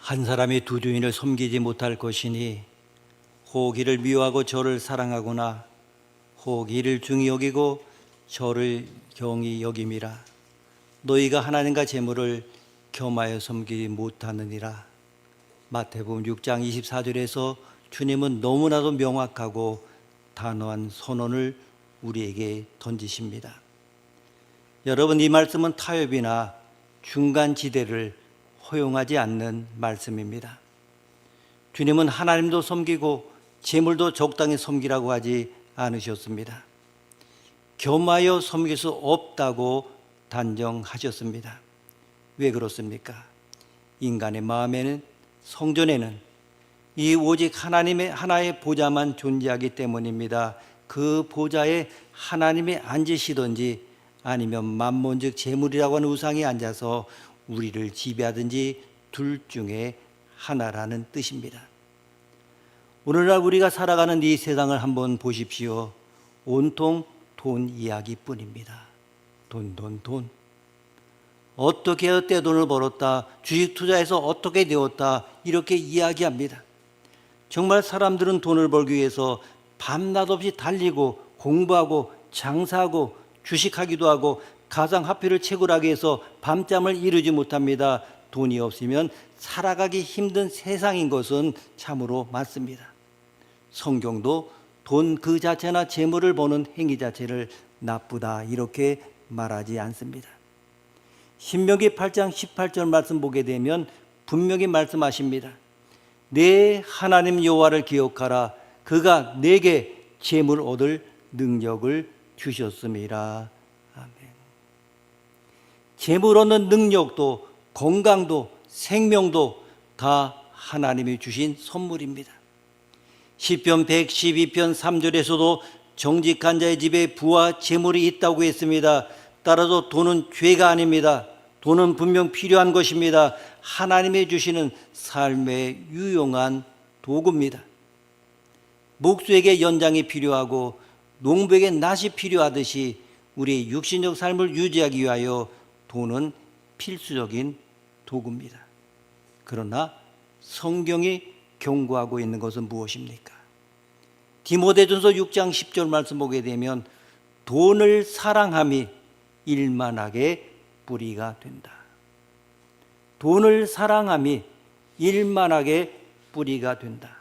한 사람이 두 주인을 섬기지 못할 것이니 혹 이를 미워하고 저를 사랑하거나 혹 이를 중히 여기고 저를 경히 여김이라. 너희가 하나님과 재물을 겸하여 섬기지 못하느니라. 마태복음 6장 24절에서 주님은 너무나도 명확하고 단호한 선언을 우리에게 던지십니다. 여러분, 이 말씀은 타협이나 중간지대를 허용하지 않는 말씀입니다. 주님은 하나님도 섬기고 재물도 적당히 섬기라고 하지 않으셨습니다. 겸하여 섬길 수 없다고 단정하셨습니다. 왜 그렇습니까? 인간의 마음에는, 성전에는 이 오직 하나님의 하나의 보좌만 존재하기 때문입니다. 그 보좌에 하나님이 앉으시든지 아니면 만몬 즉 재물이라고 하는 우상이 앉아서 우리를 지배하든지 둘 중에 하나라는 뜻입니다. 오늘날 우리가 살아가는 이 세상을 한번 보십시오. 온통 돈 이야기뿐입니다. 돈. 어떻게 떼돈을 벌었다, 주식 투자해서 어떻게 되었다, 이렇게 이야기합니다. 정말 사람들은 돈을 벌기 위해서 밤낮 없이 달리고 공부하고 장사하고 주식하기도 하고 가상화폐를 채굴하기 위해서 밤잠을 이루지 못합니다. 돈이 없으면 살아가기 힘든 세상인 것은 참으로 맞습니다. 성경도 돈 그 자체나 재물을 버는 행위 자체를 나쁘다 이렇게 말하지 않습니다. 신명기 8장 18절 말씀 보게 되면 분명히 말씀하십니다. 내 하나님 여호와를 기억하라. 그가 내게 재물 얻을 능력을 주셨음이라. 아멘. 재물 얻는 능력도 건강도 생명도 다 하나님이 주신 선물입니다. 시편 112편 3절에서도 정직한 자의 집에 부와 재물이 있다고 했습니다. 따라서 돈은 죄가 아닙니다. 돈은 분명 필요한 것입니다. 하나님이 주시는 삶에 유용한 도구입니다. 목수에게 연장이 필요하고 농부에게 낫이 필요하듯이 우리의 육신적 삶을 유지하기 위하여 돈은 필수적인 도구입니다. 그러나 성경이 경고하고 있는 것은 무엇입니까? 디모데전서 6장 10절 말씀 보게 되면 돈을 사랑함이 일만하게 뿌리가 된다. 돈을 사랑함이 일만하게 뿌리가 된다.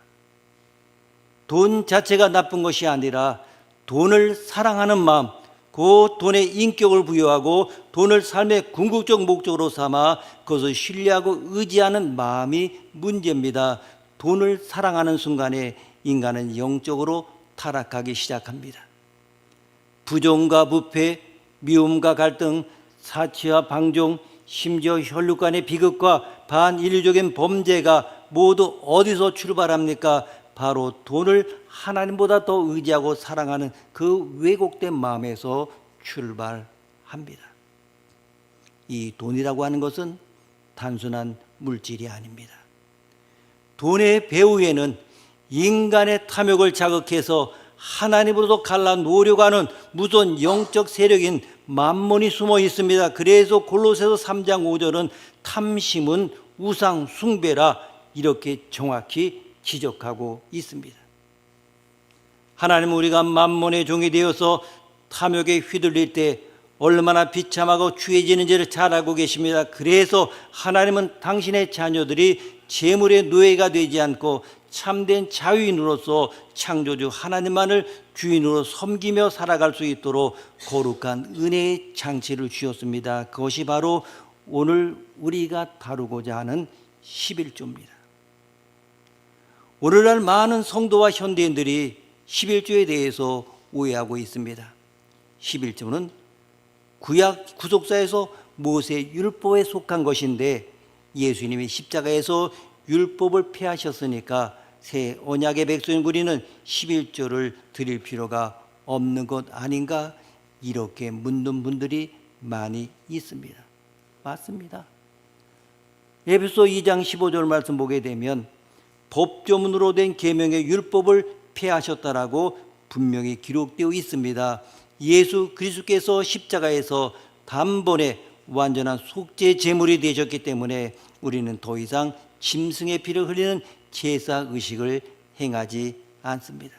돈 자체가 나쁜 것이 아니라 돈을 사랑하는 마음, 그 돈에 인격을 부여하고 돈을 삶의 궁극적 목적으로 삼아 그것을 신뢰하고 의지하는 마음이 문제입니다. 돈을 사랑하는 순간에 인간은 영적으로 타락하기 시작합니다. 부정과 부패, 미움과 갈등, 사치와 방종, 심지어 혈육 간의 비극과 반인류적인 범죄가 모두 어디서 출발합니까? 바로 돈을 하나님보다 더 의지하고 사랑하는 그 왜곡된 마음에서 출발합니다. 이 돈이라고 하는 것은 단순한 물질이 아닙니다. 돈의 배후에는 인간의 탐욕을 자극해서 하나님으로부터 갈라 노려가는 무서운 영적 세력인 만몬이 숨어 있습니다. 그래서 골로새서 3장 5절은 탐심은 우상 숭배라 이렇게 정확히 지적하고 있습니다. 하나님은 우리가 만몬의 종이 되어서 탐욕에 휘둘릴 때 얼마나 비참하고 추해지는지를 잘 알고 계십니다. 그래서 하나님은 당신의 자녀들이 재물의 노예가 되지 않고 참된 자유인으로서 창조주 하나님만을 주인으로 섬기며 살아갈 수 있도록 거룩한 은혜의 장치를 주셨습니다. 그것이 바로 오늘 우리가 다루고자 하는 11조입니다. 오늘날 많은 성도와 현대인들이 11조에 대해서 오해하고 있습니다. 11조는 구약 구속사에서 모세 율법에 속한 것인데 예수님이 십자가에서 율법을 폐하셨으니까 새 언약의 백성인 우리는 11조를 드릴 필요가 없는 것 아닌가 이렇게 묻는 분들이 많이 있습니다. 맞습니다. 에베소 2장 15절 말씀 보게 되면 법조문으로 된 계명의 율법을 폐하셨다라고 분명히 기록되어 있습니다. 예수 그리스도께서 십자가에서 단번에 완전한 속죄 제물이 되셨기 때문에 우리는 더 이상 짐승의 피를 흘리는 제사 의식을 행하지 않습니다.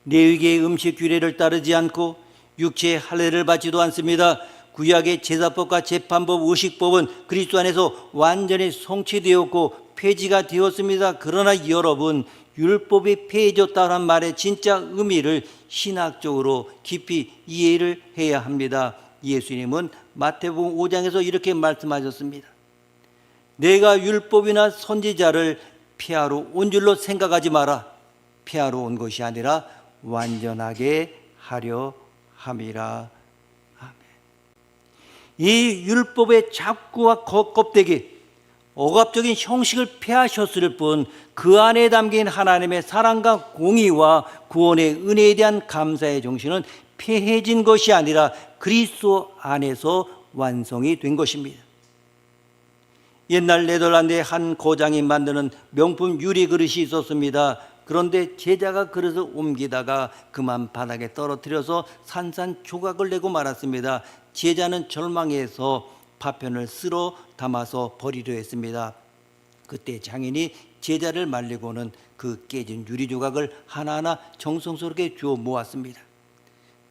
레위기의 음식 규례를 따르지 않고 육체의 할례를 받지도 않습니다. 구약의 제사법과 재판법, 의식법은 그리스도 안에서 완전히 성취되었고 폐지가 되었습니다. 그러나 여러분, 율법이 폐해졌다는 말의 진짜 의미를 신학적으로 깊이 이해를 해야 합니다. 예수님은 마태복음 5장에서 이렇게 말씀하셨습니다. 내가 율법이나 선지자를 폐하러 온 줄로 생각하지 마라. 폐하러 온 것이 아니라 완전하게 하려 함이라. 아멘. 이 율법의 잡구와 껍데기, 억압적인 형식을 폐하셨을 뿐 그 안에 담긴 하나님의 사랑과 공의와 구원의 은혜에 대한 감사의 정신은 폐해진 것이 아니라 그리스도 안에서 완성이 된 것입니다. 옛날 네덜란드의 한 고장이 만드는 명품 유리 그릇이 있었습니다. 그런데 제자가 그릇을 옮기다가 그만 바닥에 떨어뜨려서 산산조각을 내고 말았습니다. 제자는 절망해서 파편을 쓸어 담아서 버리려 했습니다. 그때 장인이 제자를 말리고는 그 깨진 유리 조각을 하나하나 정성스럽게 주워 모았습니다.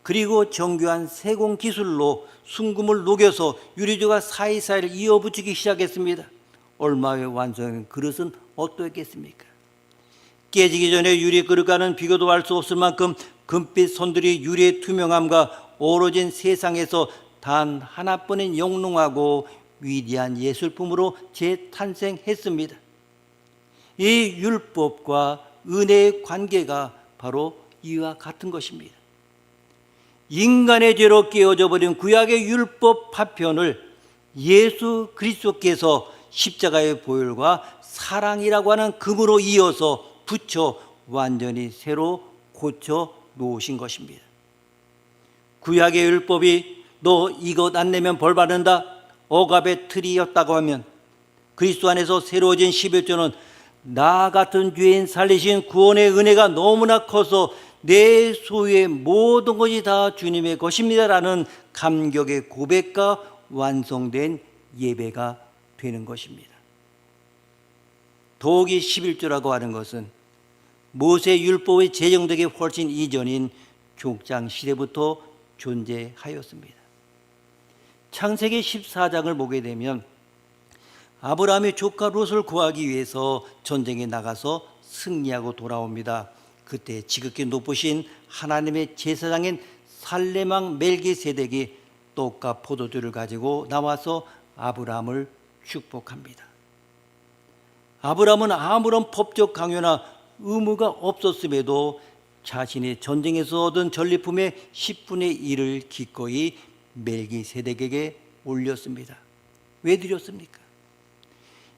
그리고 정교한 세공 기술로 순금을 녹여서 유리 조각 사이사이를 이어붙이기 시작했습니다. 얼마 후에 완성된 그릇은 어떠했겠습니까? 깨지기 전에 유리 그릇과는 비교도 할 수 없을 만큼 금빛 선들이 유리의 투명함과 어우러진 세상에서 단 하나뿐인 영롱하고 위대한 예술품으로 재탄생했습니다. 이 율법과 은혜의 관계가 바로 이와 같은 것입니다. 인간의 죄로 깨어져 버린 구약의 율법 파편을 예수 그리스도께서 십자가의 보혈과 사랑이라고 하는 금으로 이어서 붙여 완전히 새로 고쳐 놓으신 것입니다. 구약의 율법이 너 이것 안 내면 벌 받는다, 억압의 틀이었다고 하면 그리스도 안에서 새로워진 11조는 나 같은 죄인 살리신 구원의 은혜가 너무나 커서 내 소유의 모든 것이 다 주님의 것입니다라는 감격의 고백과 완성된 예배가 되는 것입니다. 더욱이 11조라고 하는 것은 모세 율법의 제정되기 훨씬 이전인 족장 시대부터 존재하였습니다. 창세기 14장을 보게 되면 아브라함이 조카 롯을 구하기 위해서 전쟁에 나가서 승리하고 돌아옵니다. 그때 지극히 높으신 하나님의 제사장인 살레망 멜기세덱이 떡과 포도주를 가지고 나와서 아브라함을 축복합니다. 아브라함은 아무런 법적 강요나 의무가 없었음에도 자신이 전쟁에서 얻은 전리품의 10분의 1을 기꺼이 멜기세덱에게 올렸습니다. 왜 드렸습니까?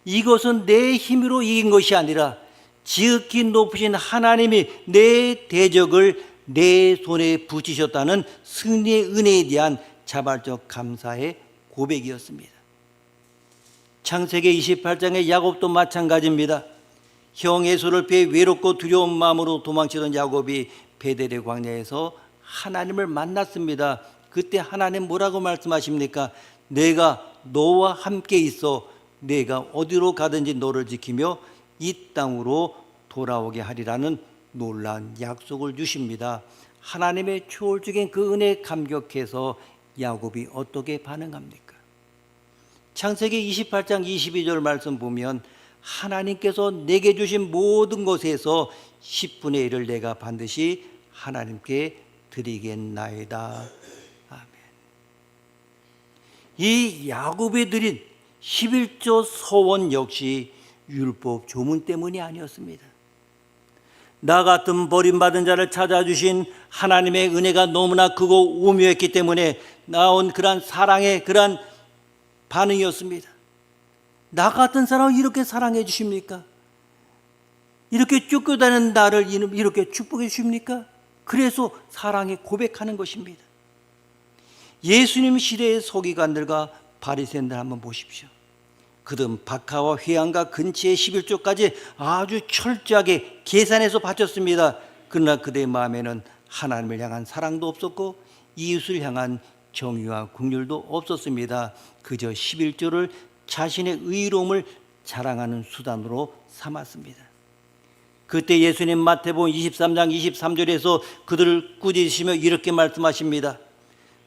이것은 내 힘으로 이긴 것이 아니라 지극히 높으신 하나님이 내 대적을 내 손에 붙이셨다는 승리의 은혜에 대한 자발적 감사의 고백이었습니다. 창세기 28장의 야곱도 마찬가지입니다. 형 에서를 피해 외롭고 두려운 마음으로 도망치던 야곱이 베델의 광야에서 하나님을 만났습니다. 그때 하나님 뭐라고 말씀하십니까? 내가 너와 함께 있어 내가 어디로 가든지 너를 지키며 이 땅으로 돌아오게 하리라는 놀라운 약속을 주십니다. 하나님의 초월적인 그 은혜에 감격해서 야곱이 어떻게 반응합니까? 창세기 28장 22절 말씀 보면 하나님께서 내게 주신 모든 것에서 10분의 1을 내가 반드시 하나님께 드리겠나이다. 아멘. 이 야곱이 드린 11조 서원 역시 율법 조문 때문이 아니었습니다. 나 같은 버림받은 자를 찾아주신 하나님의 은혜가 너무나 크고 오묘했기 때문에 나온 그러한 사랑의 그러한 반응이었습니다. 나 같은 사람을 이렇게 사랑해 주십니까? 이렇게 쫓겨다니는 나를 이렇게 축복해 주십니까? 그래서 사랑에 고백하는 것입니다. 예수님 시대의 서기관들과 바리새인들 한번 보십시오. 그들은 박하와 회당과 근처의 11조까지 아주 철저하게 계산해서 바쳤습니다. 그러나 그들의 마음에는 하나님을 향한 사랑도 없었고 이웃을 향한 정의와 긍휼도 없었습니다. 그저 11조를 자신의 의로움을 자랑하는 수단으로 삼았습니다. 그때 예수님 마태복음 23장 23절에서 그들을 꾸짖으시며 이렇게 말씀하십니다.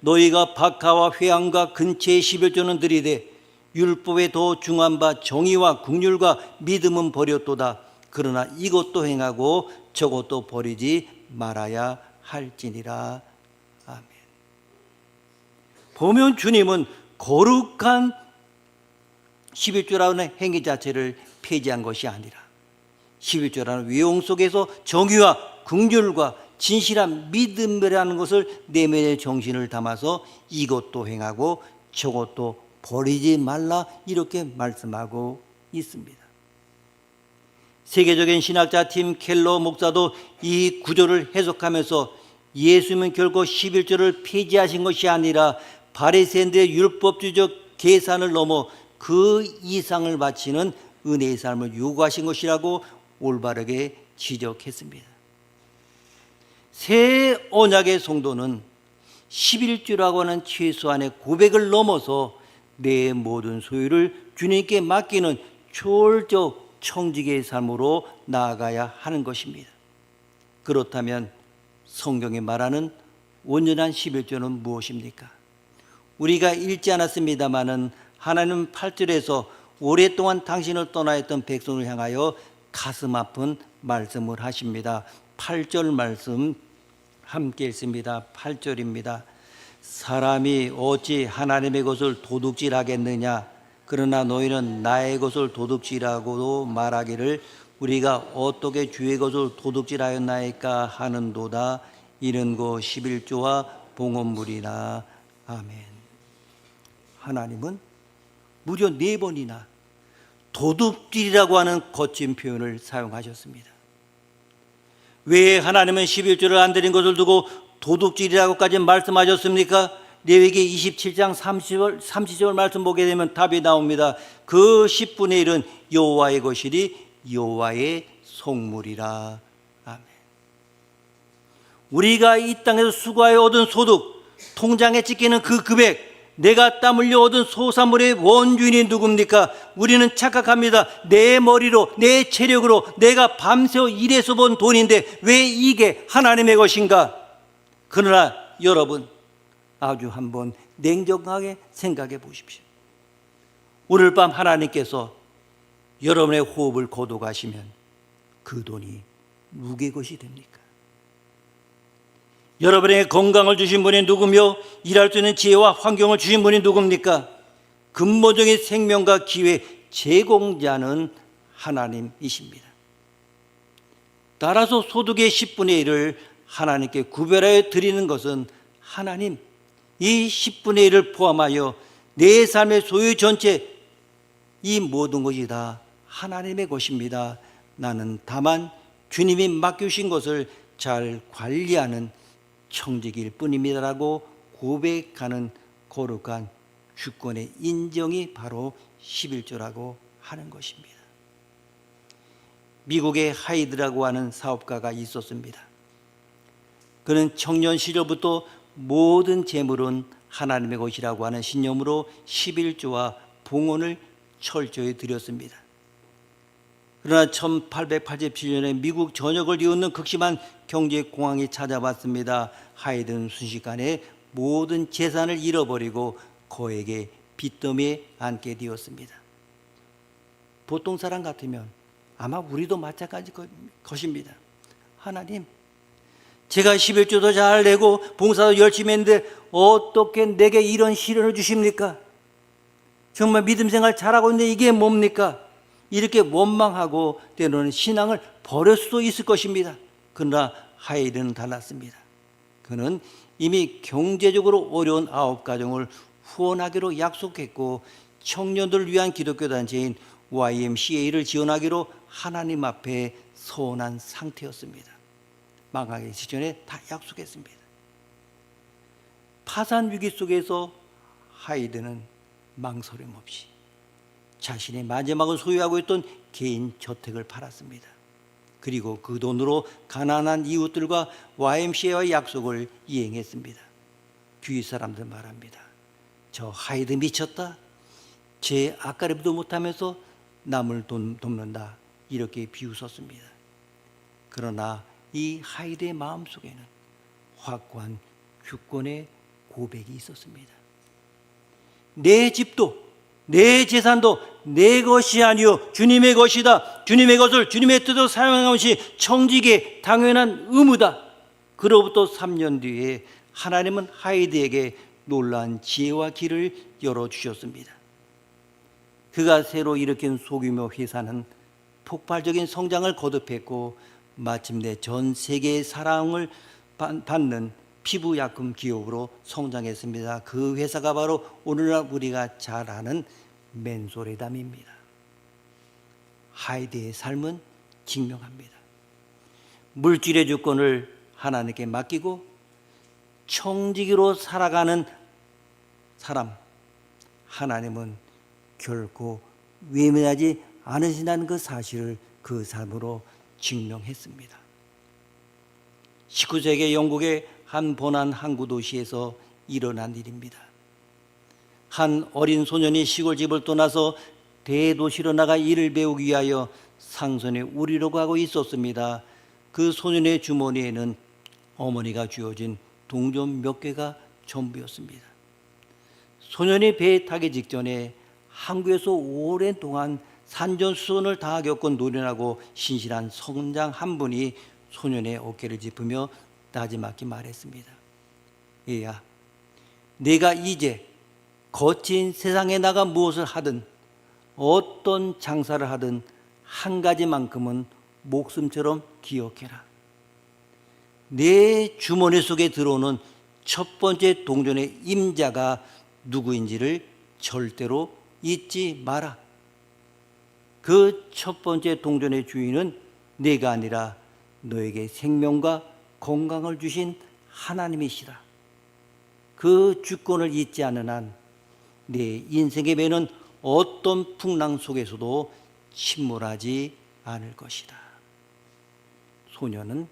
너희가 박하와 회당과 근처의 11조는 드리되 율법에 더 중한 바 정의와 긍휼과 믿음은 버렸도다. 그러나 이것도 행하고 저것도 버리지 말아야 할지니라. 아멘. 보면 주님은 거룩한 11조라는 행위 자체를 폐지한 것이 아니라 11조라는 외용 속에서 정의와 긍휼과 진실한 믿음이라는 것을 내면의 정신을 담아서 이것도 행하고 저것도 버리지 말라 이렇게 말씀하고 있습니다. 세계적인 신학자 팀 켈러 목사도 이 구절을 해석하면서 예수님은 결코 11조를 폐지하신 것이 아니라 바리새인들의 율법주의적 계산을 넘어 그 이상을 바치는 은혜의 삶을 요구하신 것이라고 올바르게 지적했습니다. 새 언약의 성도는 11조라고 하는 최소한의 고백을 넘어서 내 모든 소유를 주님께 맡기는 초월적 청지기의 삶으로 나아가야 하는 것입니다. 그렇다면 성경이 말하는 온전한 11조는 무엇입니까? 우리가 읽지 않았습니다마는 하나님은 8절에서 오랫동안 당신을 떠나 있던 백성을 향하여 가슴 아픈 말씀을 하십니다. 8절 말씀 함께 읽습니다. 8절입니다. 사람이 어찌 하나님의 것을 도둑질하겠느냐? 그러나 너희는 나의 것을 도둑질하고도 말하기를 우리가 어떻게 주의 것을 도둑질하였나이까 하는도다. 이런 거 11조와 봉헌물이나. 아멘. 하나님은 무려 4번이나 도둑질이라고 하는 거친 표현을 사용하셨습니다. 왜 하나님은 11조를 안 드린 것을 두고 도둑질이라고까지 말씀하셨습니까? 레위기 27장 30절 말씀 보게 되면 답이 나옵니다. 그 10분의 1은 여호와의 것이니 여호와의 속물이라. 아멘. 우리가 이 땅에서 수고하여 얻은 소득, 통장에 찍히는 그 금액, 내가 땀 흘려 얻은 소산물의 원주인이 누굽니까? 우리는 착각합니다. 내 머리로, 내 체력으로 내가 밤새워 일해서 번 돈인데 왜 이게 하나님의 것인가? 그러나 여러분, 아주 한번 냉정하게 생각해 보십시오. 오늘 밤 하나님께서 여러분의 호흡을 거둬가시면 그 돈이 누구의 것이 됩니까? 여러분에게 건강을 주신 분이 누구며 일할 수 있는 지혜와 환경을 주신 분이 누굽니까? 근본적인 생명과 기회 제공자는 하나님이십니다. 따라서 소득의 10분의 1을 하나님께 구별하여 드리는 것은 하나님, 이 10분의 1을 포함하여 내 삶의 소유 전체, 이 모든 것이 다 하나님의 것입니다. 나는 다만 주님이 맡겨주신 것을 잘 관리하는 청지기일 뿐입니다라고 고백하는 거룩한 주권의 인정이 바로 11조라고 하는 것입니다. 미국의 하이드라고 하는 사업가가 있었습니다. 그는 청년 시절부터 모든 재물은 하나님의 것이라고 하는 신념으로 11조와 봉헌을 철저히 드렸습니다. 그러나 1887년에 미국 전역을 이웃는 극심한 경제 공황이 찾아왔습니다. 하이드는 순식간에 모든 재산을 잃어버리고 거액의 빚더미에 앉게 되었습니다. 보통 사람 같으면 아마 우리도 마찬가지 것입니다. 하나님, 제가 11조도 잘 내고 봉사도 열심히 했는데 어떻게 내게 이런 시련을 주십니까? 정말 믿음 생활 잘하고 있는데 이게 뭡니까? 이렇게 원망하고 때로는 신앙을 버릴 수도 있을 것입니다. 그러나 하이드는 달랐습니다. 그는 이미 경제적으로 어려운 9가정을 후원하기로 약속했고 청년들을 위한 기독교 단체인 YMCA를 지원하기로 하나님 앞에 서원한 상태였습니다. 망하기 직전에 다 약속했습니다. 파산 위기 속에서 하이드는 망설임 없이 자신의 마지막을 소유하고 있던 개인 저택을 팔았습니다. 그리고 그 돈으로 가난한 이웃들과 YMCA와의 약속을 이행했습니다. 주위 사람들 말합니다. 저 하이드 미쳤다. 제 앞가림도 못하면서 남을 돕는다, 이렇게 비웃었습니다. 그러나 이 하이드의 마음속에는 확고한 주권의 고백이 있었습니다. 내 집도 내 재산도 내 것이 아니요 주님의 것이다. 주님의 것을 주님의 뜻으로 사용하는 것이 청지기의 당연한 의무다. 그로부터 3년 뒤에 하나님은 하이드에게 놀라운 지혜와 길을 열어주셨습니다. 그가 새로 일으킨 소규모 회사는 폭발적인 성장을 거듭했고 마침내 전 세계의 사랑을 받는 피부약품 기업으로 성장했습니다. 그 회사가 바로 오늘날 우리가 잘 아는 맨소레담입니다. 하이드의 삶은 증명합니다. 물질의 주권을 하나님께 맡기고 청지기로 살아가는 사람, 하나님은 결코 외면하지 않으신다는 그 사실을 그 삶으로 증명했습니다. 19세기 영국의 한 번한 항구 도시에서 일어난 일입니다. 한 어린 소년이 시골집을 떠나서 대도시로 나가 일을 배우기 위하여 상선에 우리로 가고 있었습니다. 그 소년의 주머니에는 어머니가 주어진 동전 몇 개가 전부였습니다. 소년이 배에 타기 직전에 항구에서 오랜 동안 산전수전을 다 겪은 노련하고 신실한 성장 한 분이 소년의 어깨를 짚으며 나지막히 말했습니다. 얘야, 내가 이제 거친 세상에 나가 무엇을 하든 어떤 장사를 하든 한 가지만큼은 목숨처럼 기억해라. 내 주머니 속에 들어오는 첫 번째 동전의 임자가 누구인지를 절대로 잊지 마라. 그 첫 번째 동전의 주인은 내가 아니라 너에게 생명과 건강을 주신 하나님이시라. 그 주권을 잊지 않는 한 내 인생의 배는 어떤 풍랑 속에서도 침몰하지 않을 것이다. 소녀는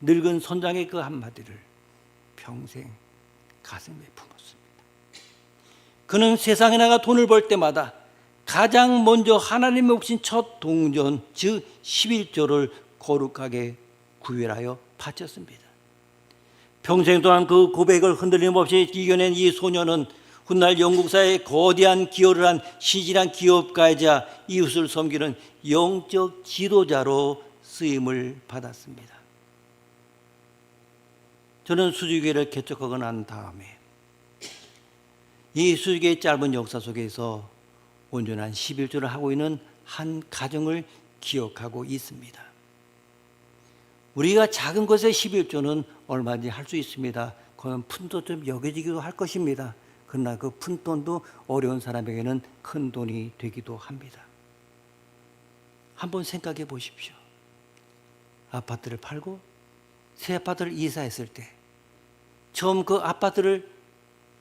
늙은 선장의 그 한마디를 평생 가슴에 품었습니다. 그는 세상에 나가 돈을 벌 때마다 가장 먼저 하나님의 몫인 첫 동전, 즉 11조를 거룩하게 구별하여 바쳤습니다. 평생 동안 그 고백을 흔들림 없이 이겨낸 이 소녀는 훗날 영국사에 거대한 기여를 한 신실한 기업가이자 이웃을 섬기는 영적 지도자로 쓰임을 받았습니다. 저는 수주교회를 개척하고 난 다음에 이 수주교회의 짧은 역사 속에서 온전한 11조를 하고 있는 한 가정을 기억하고 있습니다. 우리가 작은 것에 11조는 얼마든지 할 수 있습니다. 그건 푼돈처럼 여겨지기도 할 것입니다. 그러나 그 푼돈도 어려운 사람에게는 큰 돈이 되기도 합니다. 한번 생각해 보십시오. 아파트를 팔고 새 아파트를 이사했을 때 처음 그 아파트를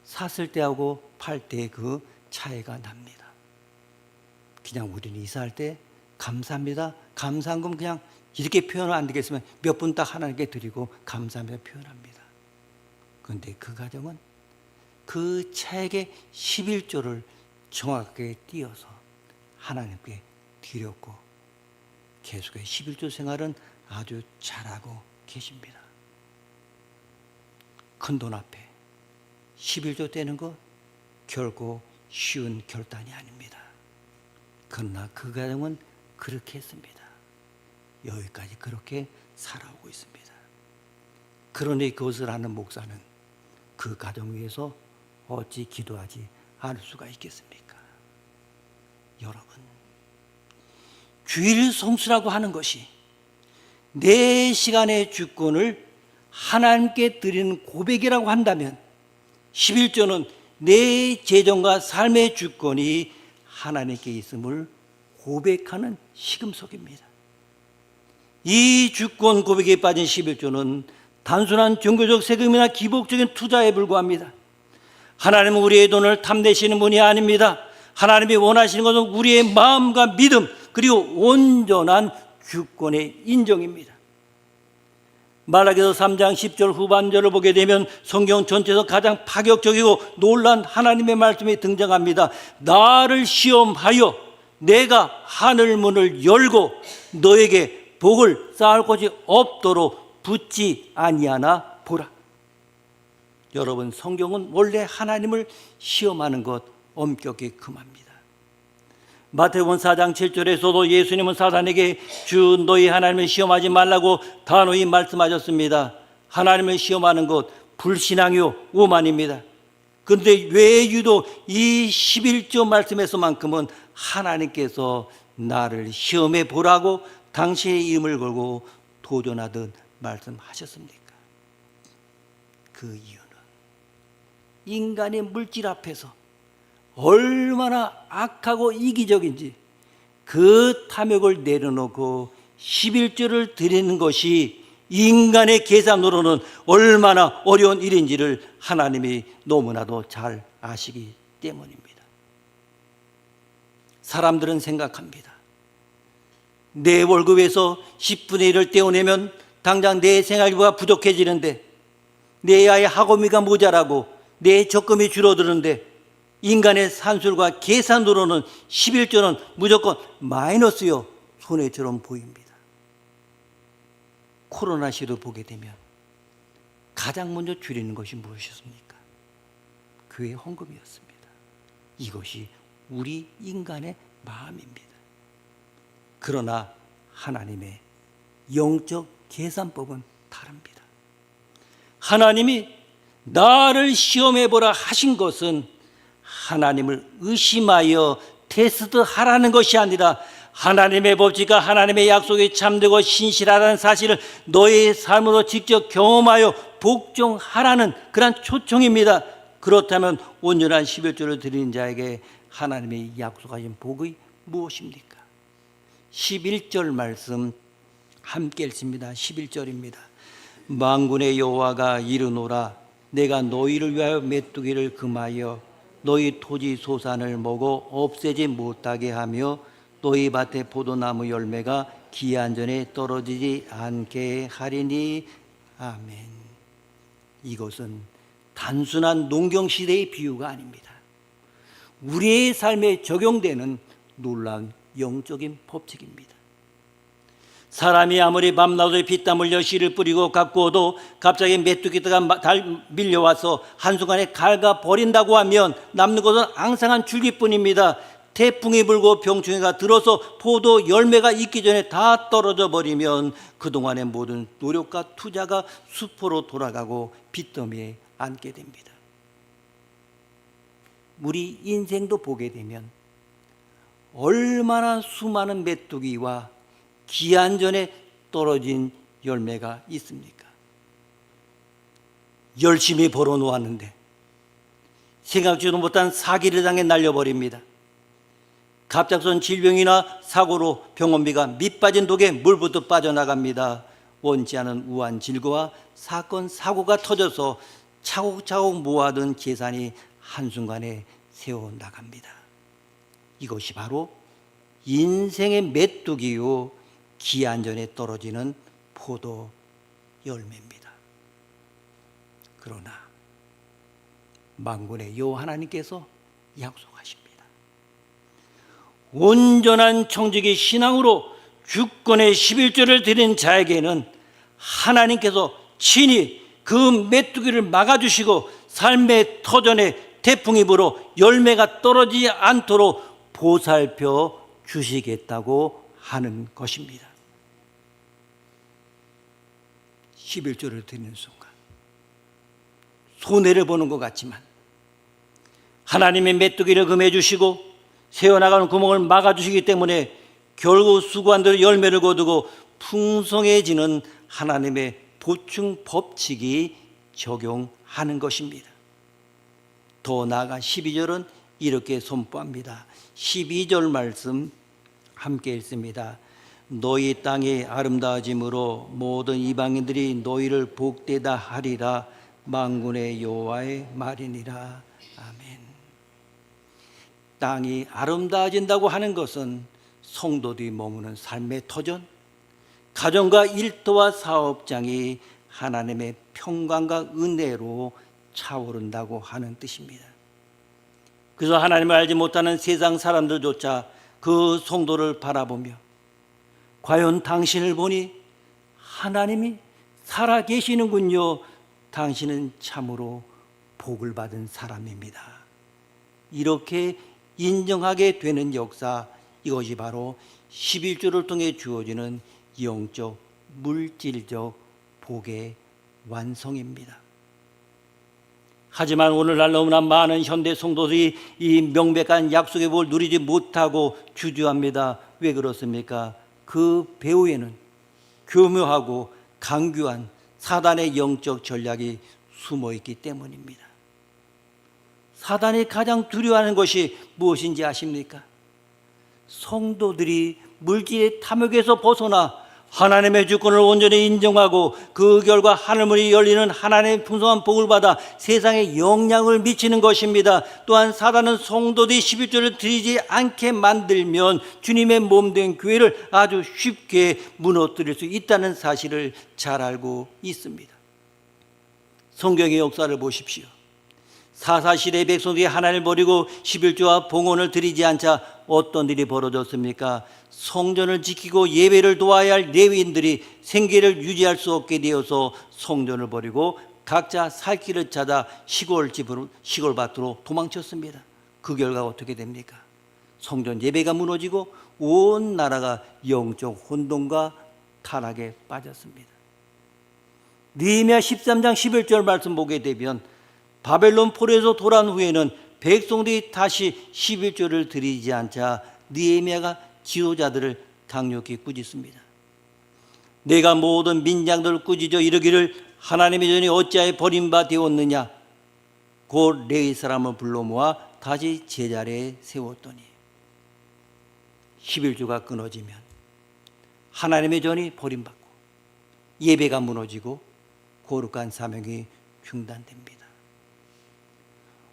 샀을 때하고 팔 때 그 차이가 납니다. 그냥 우리는 이사할 때 감사합니다. 감사한 건 그냥 이렇게 표현을 안 되겠으면 몇 분 딱 하나님께 드리고 감사합니다 표현합니다. 그런데 그 가정은 그 차액의 11조를 정확하게 띄어서 하나님께 드렸고 계속해 11조 생활은 아주 잘하고 계십니다. 큰 돈 앞에 11조 떼는 거 결코 쉬운 결단이 아닙니다. 그러나 그 가정은 그렇게 했습니다. 여기까지 그렇게 살아오고 있습니다. 그러니 그것을 아는 목사는 그 가정 위해서 어찌 기도하지 않을 수가 있겠습니까? 여러분, 주일 성수라고 하는 것이 내 시간의 주권을 하나님께 드리는 고백이라고 한다면 11조는 내 재정과 삶의 주권이 하나님께 있음을 고백하는 시금석입니다. 이 주권 고백에 빠진 11조는 단순한 종교적 세금이나 기복적인 투자에 불과합니다. 하나님은 우리의 돈을 탐내시는 분이 아닙니다. 하나님이 원하시는 것은 우리의 마음과 믿음 그리고 온전한 주권의 인정입니다. 말라기서 3장 10절 후반절을 보게 되면 성경 전체에서 가장 파격적이고 놀란 하나님의 말씀이 등장합니다. 나를 시험하여 내가 하늘 문을 열고 너에게 복을 쌓을 곳이 없도록 붙지 아니하나 보라. 여러분, 성경은 원래 하나님을 시험하는 것 엄격히 금합니다. 마태복음 4장 7절에서도 예수님은 사단에게 주 너희 하나님을 시험하지 말라고 단호히 말씀하셨습니다. 하나님을 시험하는 것 불신앙이요 오만입니다. 그런데 왜 유독 이 11조 말씀에서만큼은 하나님께서 나를 시험해 보라고 당신의 이름을 걸고 도전하듯 말씀하셨습니까? 그 이유는 인간의 물질 앞에서 얼마나 악하고 이기적인지 그 탐욕을 내려놓고 11조를 드리는 것이 인간의 계산으로는 얼마나 어려운 일인지를 하나님이 너무나도 잘 아시기 때문입니다. 사람들은 생각합니다. 내 월급에서 10분의 1을 떼어내면 당장 내 생활비가 부족해지는데, 내 아이 학원비가 모자라고 내 적금이 줄어드는데, 인간의 산술과 계산으로는 11조는 무조건 마이너스요 손해처럼 보입니다. 코로나 시를 보게 되면 가장 먼저 줄이는 것이 무엇이었습니까? 교회 헌금이었습니다. 이것이 우리 인간의 마음입니다. 그러나 하나님의 영적 계산법은 다릅니다. 하나님이 나를 시험해보라 하신 것은 하나님을 의심하여 테스트하라는 것이 아니라 하나님의 법칙과 하나님의 약속이 참되고 신실하다는 사실을 너의 삶으로 직접 경험하여 복종하라는 그런 초청입니다. 그렇다면 온전한 11조를 드리는 자에게 하나님의 약속하신 복이 무엇입니까? 11절 말씀 함께 읽습니다. 11절입니다. 만군의 여호와가 이르노라 내가 너희를 위하여 메뚜기를 금하여 너희 토지 소산을 먹어 없애지 못하게 하며 너희 밭에 포도나무 열매가 기한 전에 떨어지지 않게 하리니 아멘. 이것은 단순한 농경시대의 비유가 아닙니다. 우리의 삶에 적용되는 놀라운 영적인 법칙입니다. 사람이 아무리 밤낮에 피땀 흘려 씨를 뿌리고 가꾸어도 갑자기 메뚜기가 밀려와서 한순간에 갉아버린다고 하면 남는 것은 앙상한 줄기뿐입니다. 태풍이 불고 병충해가 들어서 포도 열매가 익기 전에 다 떨어져 버리면 그동안의 모든 노력과 투자가 수포로 돌아가고 빚더미에 앉게 됩니다. 우리 인생도 보게 되면 얼마나 수많은 메뚜기와 기한 전에 떨어진 열매가 있습니까? 열심히 벌어 놓았는데 생각지도 못한 사기를 당해 날려버립니다. 갑작스러운 질병이나 사고로 병원비가 밑빠진 독에 물부터 빠져나갑니다. 원치 않은 우한 질거와 사건 사고가 터져서 차곡차곡 모아둔 재산이 한순간에 새어나갑니다. 이것이 바로 인생의 메뚜기요 기한 전에 떨어지는 포도 열매입니다. 그러나 만군의 여호와 하나님께서 약속하십니다. 온전한 청지기 신앙으로 주권의 11조를 드린 자에게는 하나님께서 친히 그 메뚜기를 막아주시고 삶의 터전에 태풍이 불어 열매가 떨어지지 않도록 보살펴 주시겠다고 하는 것입니다. 11조를 드리는 순간 손해를 보는 것 같지만 하나님의 메뚜기를 금해 주시고 새어나가는 구멍을 막아주시기 때문에 결국 수고한 대로 열매를 거두고 풍성해지는 하나님의 보충 법칙이 적용하는 것입니다. 더 나아가 12절은 이렇게 선포합니다. 12절 말씀 함께 읽습니다. 너희 땅이 아름다워짐으로 모든 이방인들이 너희를 복되다 하리라. 만군의 여호와의 말이니라. 아멘. 땅이 아름다워진다고 하는 것은 성도들이 머무는 삶의 터전, 가정과 일터와 사업장이 하나님의 평강과 은혜로 차오른다고 하는 뜻입니다. 그래서 하나님을 알지 못하는 세상 사람들조차 그 성도를 바라보며 과연 당신을 보니 하나님이 살아계시는군요. 당신은 참으로 복을 받은 사람입니다. 이렇게 인정하게 되는 역사, 이것이 바로 11조를 통해 주어지는 영적, 물질적 복의 완성입니다. 하지만 오늘날 너무나 많은 현대 성도들이 이 명백한 약속의 복을 누리지 못하고 주저합니다. 왜 그렇습니까? 그 배후에는 교묘하고 강교한 사단의 영적 전략이 숨어 있기 때문입니다. 사단이 가장 두려워하는 것이 무엇인지 아십니까? 성도들이 물질의 탐욕에서 벗어나 하나님의 주권을 온전히 인정하고 그 결과 하늘문이 열리는 하나님의 풍성한 복을 받아 세상에 영향을 미치는 것입니다. 또한 사단은 성도들이 11조를 드리지 않게 만들면 주님의 몸된 교회를 아주 쉽게 무너뜨릴 수 있다는 사실을 잘 알고 있습니다. 성경의 역사를 보십시오. 사사시대의 백성들이 하나님을 버리고 11조와 봉헌을 드리지 않자 어떤 일이 벌어졌습니까? 성전을 지키고 예배를 도와야 할 레위인들이 생계를 유지할 수 없게 되어서 성전을 버리고 각자 살 길을 찾아 시골집으로, 시골밭으로 도망쳤습니다. 그 결과 어떻게 됩니까? 성전 예배가 무너지고 온 나라가 영적 혼돈과 타락에 빠졌습니다. 느헤미야 13장 11절 말씀 보게 되면 바벨론 포로에서 돌아온 후에는 백성들이 다시 11조를 드리지 않자 느헤미야가 지도자들을 강력히 꾸짖습니다. 내가 모든 민장들을 꾸짖어 이르기를 하나님의 전이 어찌하여 버림바 되었느냐. 곧 레위 사람을 불러 모아 다시 제자리에 세웠더니 11조가 끊어지면 하나님의 전이 버림받고 예배가 무너지고 거룩한 사명이 중단됩니다.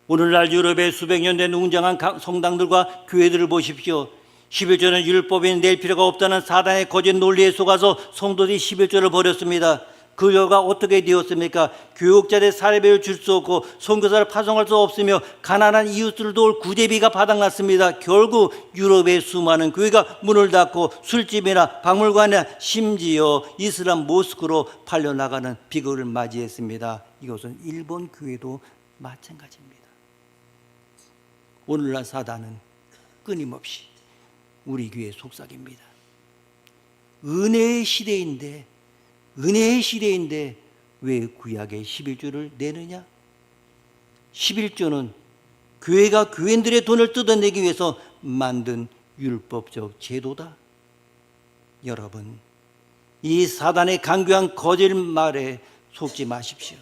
오늘날 유럽의 수백 년 된 웅장한 성당들과 교회들을 보십시오. 11조는 율법이 낼 필요가 없다는 사단의 거짓 논리에 속아서 성도들이 11조를 버렸습니다. 그 결과 어떻게 되었습니까? 교육자들의 사례비를 줄 수 없고 선교사를 파송할 수 없으며 가난한 이웃들을 도울 구제비가 바닥났습니다. 결국 유럽의 수많은 교회가 문을 닫고 술집이나 박물관이나 심지어 이슬람 모스크로 팔려나가는 비극을 맞이했습니다. 이것은 일본 교회도 마찬가지입니다. 오늘날 사단은 끊임없이 우리 교회에 속삭입니다. 은혜의 시대인데 왜 구약의 11조를 내느냐? 11조는 교회가 교인들의 돈을 뜯어내기 위해서 만든 율법적 제도다. 여러분, 이 사단의 강교한 거짓말에 속지 마십시오.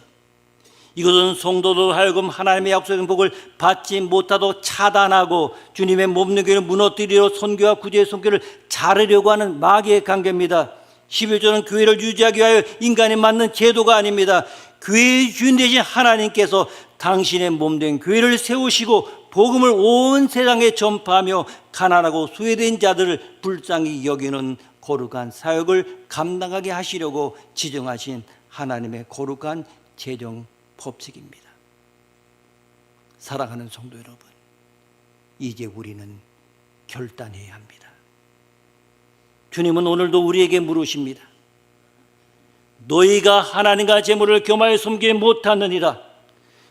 이것은 성도도 하여금 하나님의 약속의 복을 받지 못하도록 차단하고 주님의 몸된 교회를 무너뜨리려 선교와 구제의 손길을 자르려고 하는 마귀의 관계입니다. 11조는 교회를 유지하기 위하여 인간이 만든 제도가 아닙니다. 교회의 주인 되신 하나님께서 당신의 몸된 교회를 세우시고 복음을 온 세상에 전파하며 가난하고 소외된 자들을 불쌍히 여기는 거룩한 사역을 감당하게 하시려고 지정하신 하나님의 거룩한 재정 법칙입니다. 사랑하는 성도 여러분, 이제 우리는 결단해야 합니다. 주님은 오늘도 우리에게 물으십니다. 너희가 하나님과 재물을 겸하여 섬기지 못하느니라.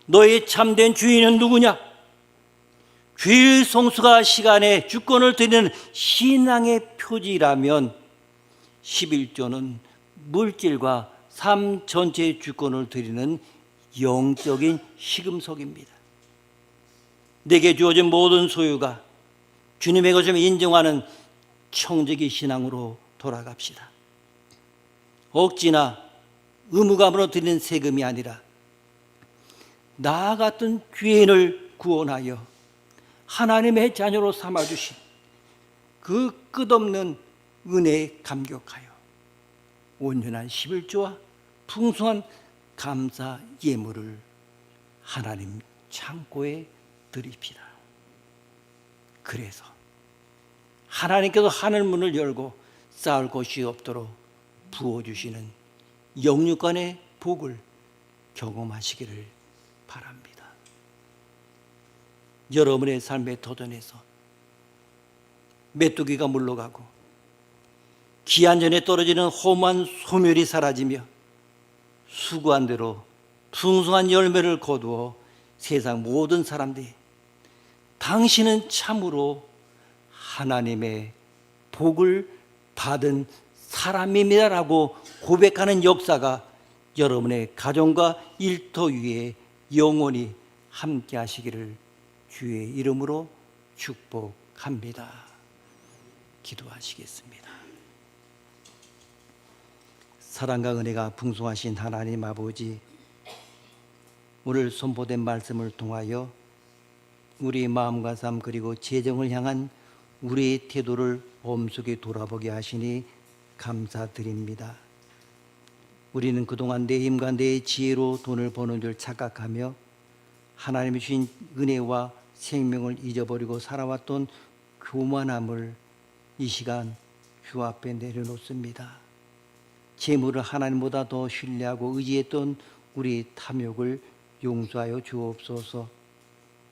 너희 참된 주인은 누구냐? 주일 성수가 시간에 주권을 드리는 신앙의 표지라면 11조는 물질과 삶 전체의 주권을 드리는 영적인 시금석입니다. 내게 주어진 모든 소유가 주님의 것임을 인정하는 청지기 신앙으로 돌아갑시다. 억지나 의무감으로 드리는 세금이 아니라 나 같은 죄인을 구원하여 하나님의 자녀로 삼아주신 그 끝없는 은혜에 감격하여 온전한 11조와 풍성한 감사 예물을 하나님 창고에 드립시다. 그래서 하나님께서 하늘문을 열고 쌓을 곳이 없도록 부어주시는 영육간의 복을 경험하시기를 바랍니다. 여러분의 삶의 도전에서 메뚜기가 물러가고 기한 전에 떨어지는 험한 소멸이 사라지며 수고한 대로 풍성한 열매를 거두어 세상 모든 사람들이 당신은 참으로 하나님의 복을 받은 사람입니다라고 고백하는 역사가 여러분의 가정과 일터 위에 영원히 함께 하시기를 주의 이름으로 축복합니다. 기도하시겠습니다. 사랑과 은혜가 풍성하신 하나님 아버지, 오늘 선포된 말씀을 통하여 우리 마음과 삶 그리고 재정을 향한 우리의 태도를 엄숙히 돌아보게 하시니 감사드립니다. 우리는 그동안 내 힘과 내 지혜로 돈을 버는 줄 착각하며 하나님이 주신 은혜와 생명을 잊어버리고 살아왔던 교만함을 이 시간 주 앞에 내려놓습니다. 재물을 하나님보다 더 신뢰하고 의지했던 우리 탐욕을 용서하여 주옵소서.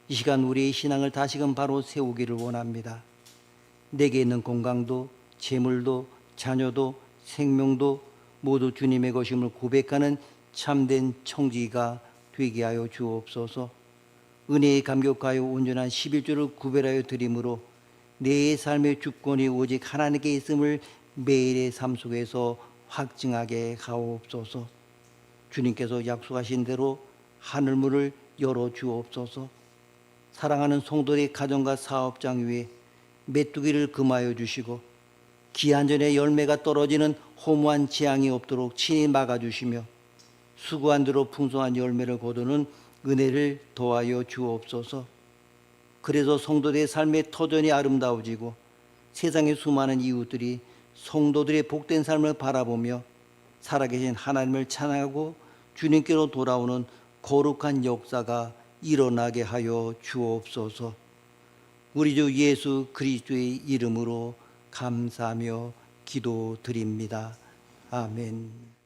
이 시간 우리의 신앙을 다시금 바로 세우기를 원합니다. 내게 있는 건강도 재물도 자녀도 생명도 모두 주님의 것임을 고백하는 참된 청지기가 되게 하여 주옵소서. 은혜에 감격하여 온전한 11조를 구별하여 드림으로 내 삶의 주권이 오직 하나님께 있음을 매일의 삶 속에서 확증하게 하옵소서. 주님께서 약속하신 대로 하늘문을 열어 주옵소서. 사랑하는 성도의 가정과 사업장 위에 메뚜기를 금하여 주시고 기한전에 열매가 떨어지는 허무한 재앙이 없도록 친히 막아주시며 수고한 대로 풍성한 열매를 거두는 은혜를 더하여 주옵소서. 그래서 성도들의 삶의 터전이 아름다워지고 세상의 수많은 이웃들이 성도들의 복된 삶을 바라보며 살아계신 하나님을 찬양하고 주님께로 돌아오는 거룩한 역사가 일어나게 하여 주옵소서. 우리 주 예수 그리스도의 이름으로 감사하며 기도드립니다. 아멘.